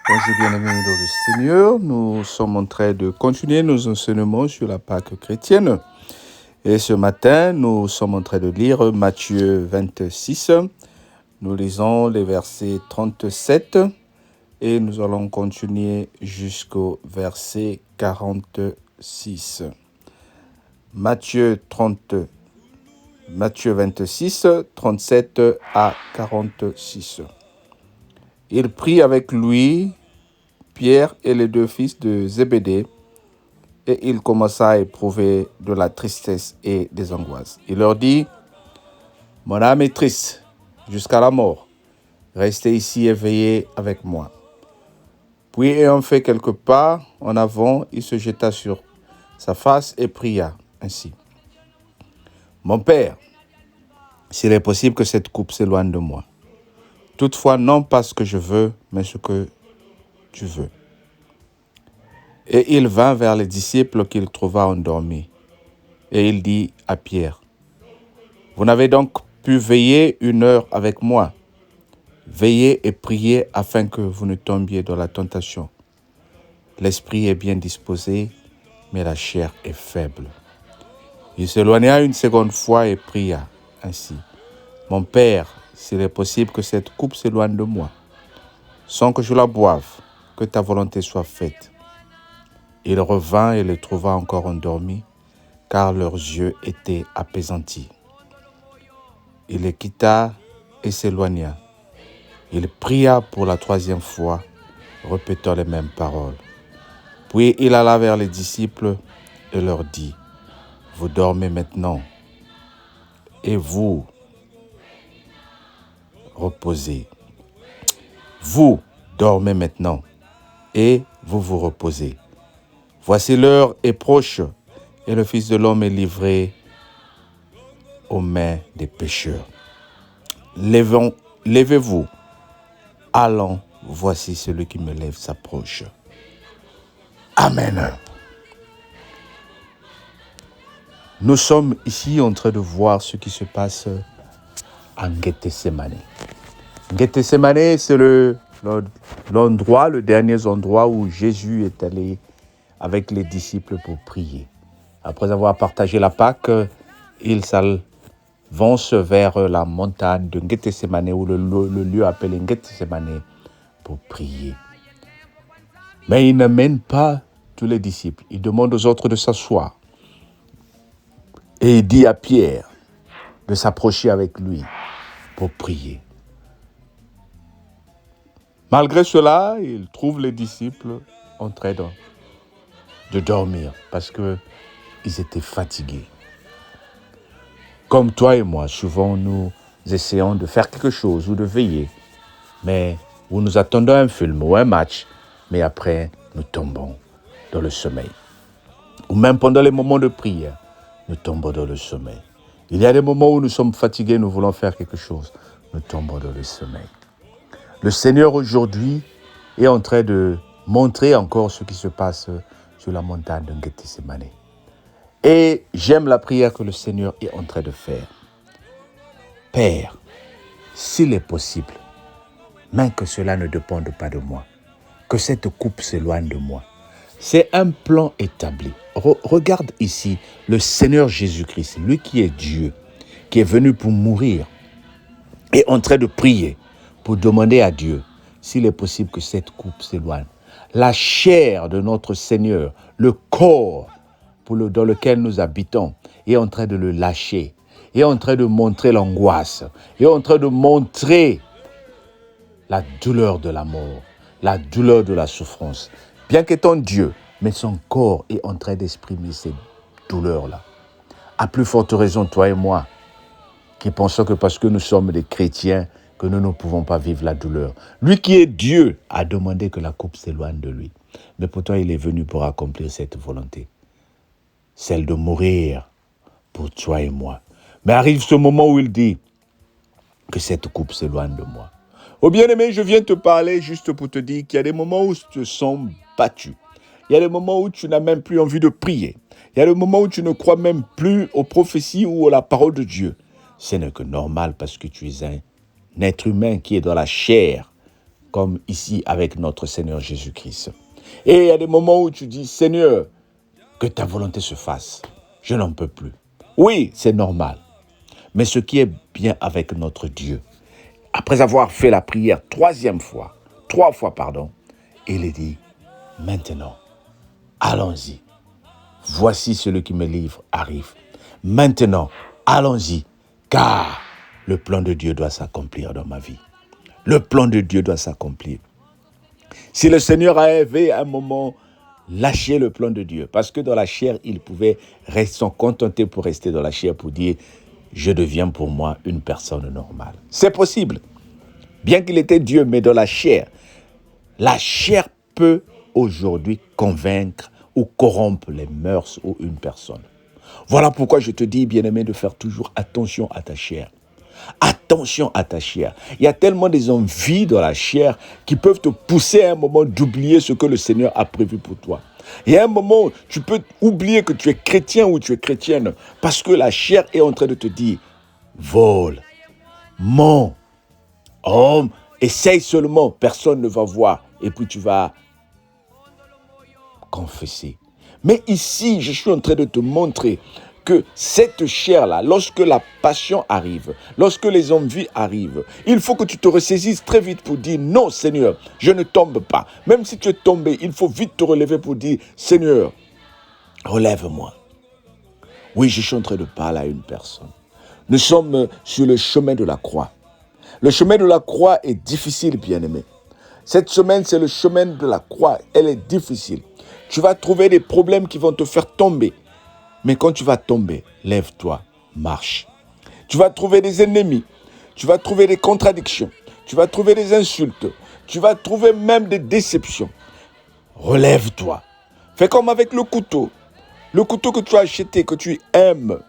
Bonjour bien-aimés dans le Seigneur, nous sommes en train de continuer nos enseignements sur la Pâque chrétienne. Et ce matin, nous sommes en train de lire Matthieu 26. Nous lisons les versets 37 et nous allons continuer jusqu'au verset 46. Matthieu 26, 37 à 46. Il prit avec lui Pierre et les deux fils de Zébédée, et il commença à éprouver de la tristesse et des angoisses. Il leur dit, « Mon âme est triste jusqu'à la mort. Restez ici et veillez avec moi. » Puis, ayant fait quelques pas en avant, il se jeta sur sa face et pria ainsi. « Mon Père, s'il est possible que cette coupe s'éloigne de moi. Toutefois, non pas ce que je veux, mais ce que tu veux. » Et il vint vers les disciples qu'il trouva endormis. Et il dit à Pierre, « Vous n'avez donc pu veiller 1 heure avec moi. Veillez et priez afin que vous ne tombiez dans la tentation. L'esprit est bien disposé, mais la chair est faible. » Il s'éloigna une seconde fois et pria ainsi, « Mon Père, s'il est possible que cette coupe s'éloigne de moi, sans que je la boive, que ta volonté soit faite. » Il revint et les trouva encore endormis, car leurs yeux étaient appesantis. Il les quitta et s'éloigna. Il pria pour la 3e fois, répétant les mêmes paroles. Puis il alla vers les disciples et leur dit, « Vous dormez maintenant, et vous reposez. Vous dormez maintenant, et vous vous reposez. Voici l'heure est proche, et le Fils de l'homme est livré aux mains des pécheurs. Levez-vous, allons, voici celui qui me lève s'approche. » Amen. Nous sommes ici en train de voir ce qui se passe en Gethsémani. Gethsémani, c'est l'endroit, le dernier endroit où Jésus est allé avec les disciples pour prier. Après avoir partagé la Pâque, ils s'avancent vers la montagne de Gethsémani, ou le lieu appelé Gethsémani, pour prier. Mais il n'amène pas tous les disciples. Il demande aux autres de s'asseoir. Et il dit à Pierre de s'approcher avec lui pour prier. Malgré cela, il trouve les disciples en train de dormir parce qu'ils étaient fatigués. Comme toi et moi, souvent nous essayons de faire quelque chose ou de veiller, mais où nous attendons un film ou un match, mais après nous tombons dans le sommeil. Ou même pendant les moments de prière, nous tombons dans le sommeil. Il y a des moments où nous sommes fatigués, nous voulons faire quelque chose, nous tombons dans le sommeil. Le Seigneur aujourd'hui est en train de montrer encore ce qui se passe sur la montagne de Gethsémani. Et j'aime la prière que le Seigneur est en train de faire. Père, s'il est possible, mais que cela ne dépende pas de moi, que cette coupe s'éloigne de moi. C'est un plan établi. Regarde ici le Seigneur Jésus-Christ, lui qui est Dieu, qui est venu pour mourir, est en train de prier pour demander à Dieu s'il est possible que cette coupe s'éloigne. La chair de notre Seigneur, le corps dans lequel nous habitons, est en train de le lâcher, est en train de montrer l'angoisse, est en train de montrer la douleur de la mort, la douleur de la souffrance. Bien qu'étant Dieu, mais son corps est en train d'exprimer ces douleurs-là. À plus forte raison, toi et moi, qui pensons que parce que nous sommes des chrétiens, que nous ne pouvons pas vivre la douleur. Lui qui est Dieu a demandé que la coupe s'éloigne de lui. Mais pourtant, il est venu pour accomplir cette volonté. Celle de mourir pour toi et moi. Mais arrive ce moment où il dit que cette coupe s'éloigne de moi. Oh bien-aimé, je viens te parler juste pour te dire qu'il y a des moments où tu te sens battu. Il y a des moments où tu n'as même plus envie de prier. Il y a des moments où tu ne crois même plus aux prophéties ou à la parole de Dieu. Ce n'est que normal parce que tu es un être humain qui est dans la chair comme ici avec notre Seigneur Jésus-Christ. Et il y a des moments où tu dis, Seigneur, que ta volonté se fasse. Je n'en peux plus. Oui, c'est normal. Mais ce qui est bien avec notre Dieu, après avoir fait la prière trois fois, il dit, maintenant, allons-y. Voici celui qui me livre arrive. Maintenant, allons-y, car le plan de Dieu doit s'accomplir dans ma vie. Le plan de Dieu doit s'accomplir. Si le Seigneur avait à un moment lâché le plan de Dieu, parce que dans la chair, il pouvait s'en contenter pour rester dans la chair, pour dire, je deviens pour moi une personne normale. C'est possible. Bien qu'il était Dieu, mais dans la chair peut aujourd'hui convaincre ou corrompre les mœurs ou une personne. Voilà pourquoi je te dis, bien-aimé, de faire toujours attention à ta chair. Attention à ta chair. Il y a tellement des envies dans la chair qui peuvent te pousser à un moment d'oublier ce que le Seigneur a prévu pour toi. Et à un moment, tu peux oublier que tu es chrétien ou tu es chrétienne parce que la chair est en train de te dire, vole, mens, homme, essaye seulement, personne ne va voir. Et puis tu vas confesser. Mais ici, je suis en train de te montrer que cette chair-là, lorsque la passion arrive, lorsque les envies arrivent, il faut que tu te ressaisisses très vite pour dire, non Seigneur, je ne tombe pas. Même si tu es tombé, il faut vite te relever pour dire, Seigneur, relève-moi. Oui, je suis en train de parler à une personne. Nous sommes sur le chemin de la croix. Le chemin de la croix est difficile, bien-aimé. Cette semaine, c'est le chemin de la croix. Elle est difficile. Tu vas trouver des problèmes qui vont te faire tomber. Mais quand tu vas tomber, lève-toi, marche. Tu vas trouver des ennemis. Tu vas trouver des contradictions. Tu vas trouver des insultes. Tu vas trouver même des déceptions. Relève-toi. Fais comme avec le couteau. Le couteau que tu as acheté, que tu aimes.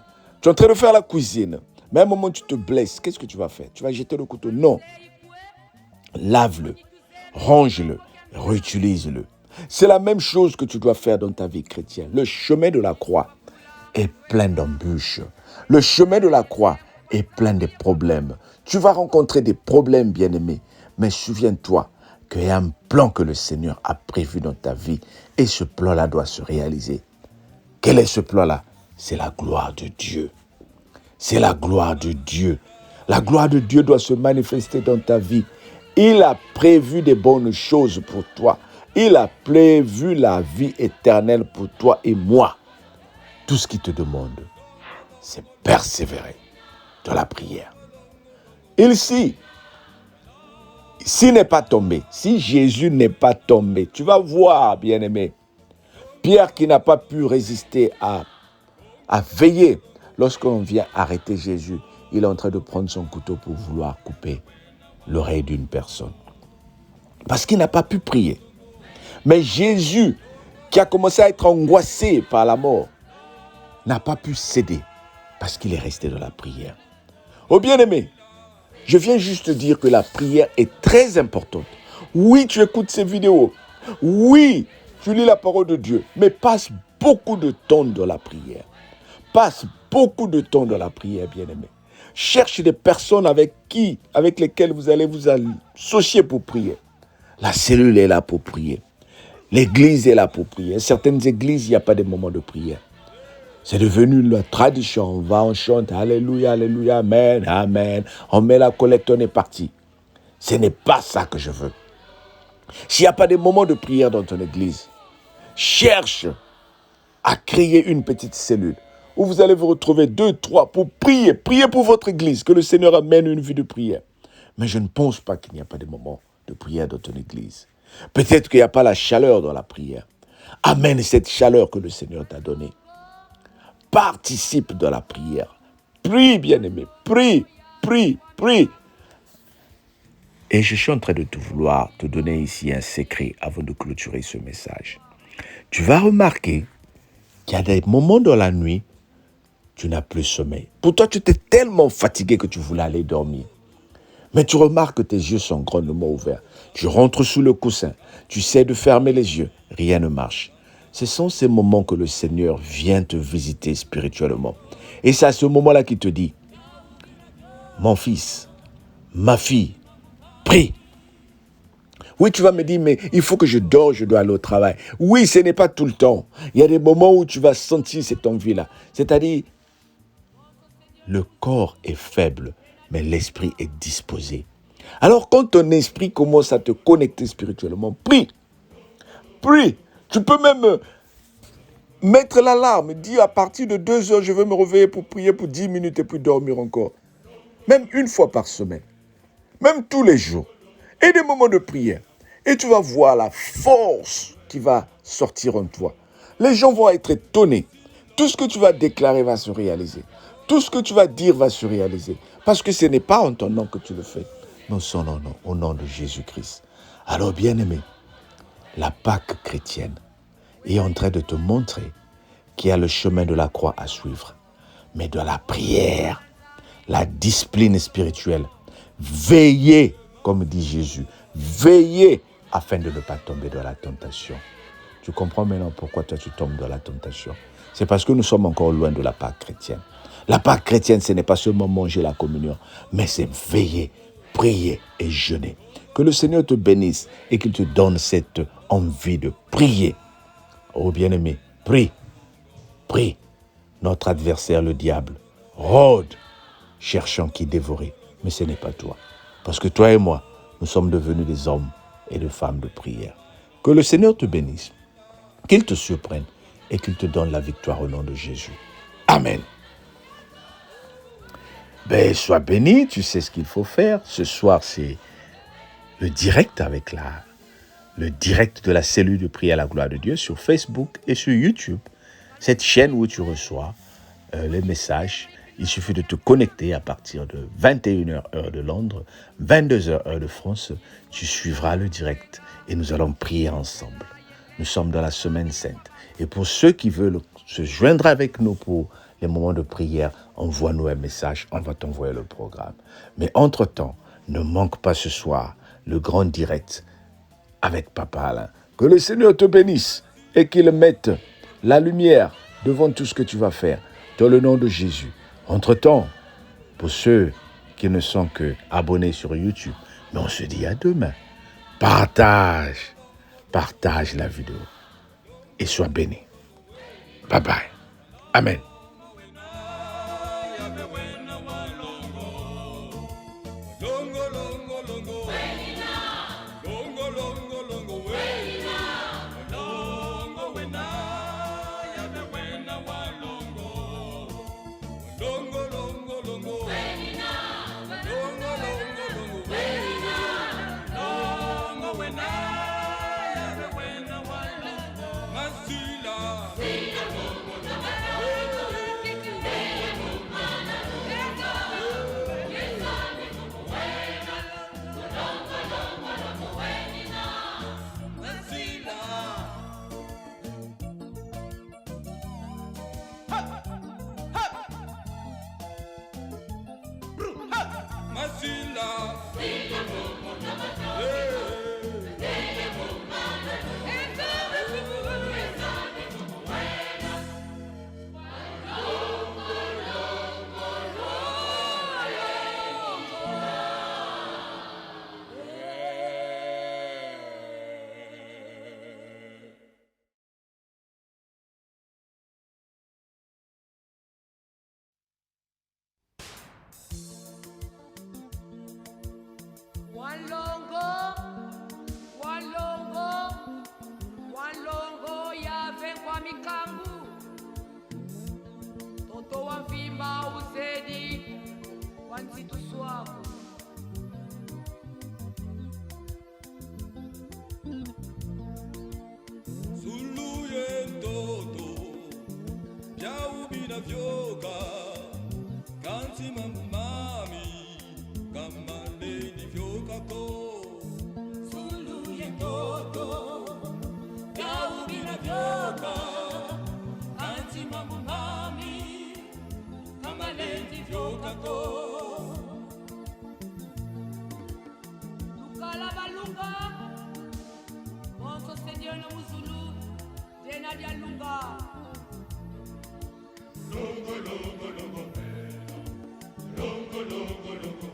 Tu es en train de faire la cuisine. Mais à un moment, tu te blesses. Qu'est-ce que tu vas faire? Tu vas jeter le couteau? Non. Lave-le. Range-le. Réutilise-le. C'est la même chose que tu dois faire dans ta vie chrétienne. Le chemin de la croix est plein d'embûches. Le chemin de la croix est plein de problèmes. Tu vas rencontrer des problèmes, bien-aimés. Mais souviens-toi qu'il y a un plan que le Seigneur a prévu dans ta vie. Et ce plan-là doit se réaliser. Quel est ce plan-là? C'est la gloire de Dieu. C'est la gloire de Dieu. La gloire de Dieu doit se manifester dans ta vie. Il a prévu des bonnes choses pour toi. Il a prévu la vie éternelle pour toi et moi. Tout ce qu'il te demande, c'est persévérer dans la prière. S'il n'est pas tombé, si Jésus n'est pas tombé, tu vas voir, bien-aimé, Pierre qui n'a pas pu résister à veiller, lorsqu'on vient arrêter Jésus, il est en train de prendre son couteau pour vouloir couper l'oreille d'une personne. Parce qu'il n'a pas pu prier. Mais Jésus, qui a commencé à être angoissé par la mort, n'a pas pu céder parce qu'il est resté dans la prière. Oh bien-aimé, je viens juste dire que la prière est très importante. Oui, tu écoutes ces vidéos. Oui, tu lis la parole de Dieu. Mais passe beaucoup de temps dans la prière. Passe beaucoup de temps dans la prière, bien-aimé. Cherche des personnes avec lesquelles vous allez vous associer pour prier. La cellule est là pour prier. L'église est là pour prier. Certaines églises, il n'y a pas de moment de prière. C'est devenu la tradition. On va, on chante, alléluia, alléluia, amen, amen. On met la collecte, on est parti. Ce n'est pas ça que je veux. S'il n'y a pas de moment de prière dans ton église, cherche à créer une petite cellule où vous allez vous retrouver 2, 3 pour prier. Priez pour votre église, que le Seigneur amène une vie de prière. Mais je ne pense pas qu'il n'y a pas de moment de prière dans ton église. Peut-être qu'il n'y a pas la chaleur dans la prière. Amène cette chaleur que le Seigneur t'a donnée. Participe dans la prière. Prie, bien-aimé. Prie, prie, prie. Et je suis en train de vouloir te donner ici un secret avant de clôturer ce message. Tu vas remarquer qu'il y a des moments dans la nuit, tu n'as plus sommeil. Pour toi, tu étais tellement fatigué que tu voulais aller dormir. Mais tu remarques que tes yeux sont grandement ouverts. Tu rentres sous le coussin. Tu essaies de fermer les yeux. Rien ne marche. Ce sont ces moments que le Seigneur vient te visiter spirituellement. Et c'est à ce moment-là qu'il te dit, mon fils, ma fille, prie. Oui, tu vas me dire, mais il faut que je dors, je dois aller au travail. Oui, ce n'est pas tout le temps. Il y a des moments où tu vas sentir cette envie-là. C'est-à-dire, le corps est faible, mais l'esprit est disposé. Alors, quand ton esprit commence à te connecter spirituellement, prie. Prie. Tu peux même mettre l'alarme, dire à partir de 2 heures, je vais me réveiller pour prier pour 10 minutes et puis dormir encore. Même une fois par semaine. Même tous les jours. Et des moments de prière. Et tu vas voir la force qui va sortir en toi. Les gens vont être étonnés. Tout ce que tu vas déclarer va se réaliser. Tout ce que tu vas dire va se réaliser. Parce que ce n'est pas en ton nom que tu le fais, mais au nom de Jésus-Christ. Alors, bien-aimé, la Pâque chrétienne est en train de te montrer qu'il y a le chemin de la croix à suivre, mais de la prière, la discipline spirituelle. Veillez, comme dit Jésus, veillez afin de ne pas tomber dans la tentation. Tu comprends maintenant pourquoi toi tu tombes dans la tentation? C'est parce que nous sommes encore loin de la Pâque chrétienne. La Pâque chrétienne, ce n'est pas seulement manger la communion, mais c'est veiller, prier et jeûner. Que le Seigneur te bénisse et qu'il te donne cette envie de prier. Oh bien-aimé, prie, prie. Notre adversaire, le diable, rôde, cherchant qui dévorer. Mais ce n'est pas toi. Parce que toi et moi, nous sommes devenus des hommes et des femmes de prière. Que le Seigneur te bénisse, qu'il te surprenne et qu'il te donne la victoire au nom de Jésus. Amen. Sois béni, tu sais ce qu'il faut faire. Ce soir, c'est le direct le direct de la cellule de prière à la gloire de Dieu sur Facebook et sur YouTube. Cette chaîne où tu reçois les messages. Il suffit de te connecter à partir de 21h heure de Londres, 22h heure de France. Tu suivras le direct et nous allons prier ensemble. Nous sommes dans la semaine sainte. Et pour ceux qui veulent se joindre avec nous pour les moments de prière, envoie-nous un message, on va t'envoyer le programme. Mais entre-temps, ne manque pas ce soir le grand direct avec Papa Alain. Que le Seigneur te bénisse et qu'il mette la lumière devant tout ce que tu vas faire. Dans le nom de Jésus. Entre-temps, pour ceux qui ne sont que abonnés sur YouTube, mais on se dit à demain. Partage la vidéo et sois béni. Bye bye. Amen. Walongo yave kwa mikambu toto wa mvimba uzedi wa nzitu swako Suluye ndoto vya ubina vyoka kanti mambu mami kama leni vyoka ko Suluye ndoto vya ubina vyoka kanti mambu mami kama leni vyoka ko Lukala balunga Bonso Seigneur no muzulu Jena dia lunga Longo longo longo longo longo longo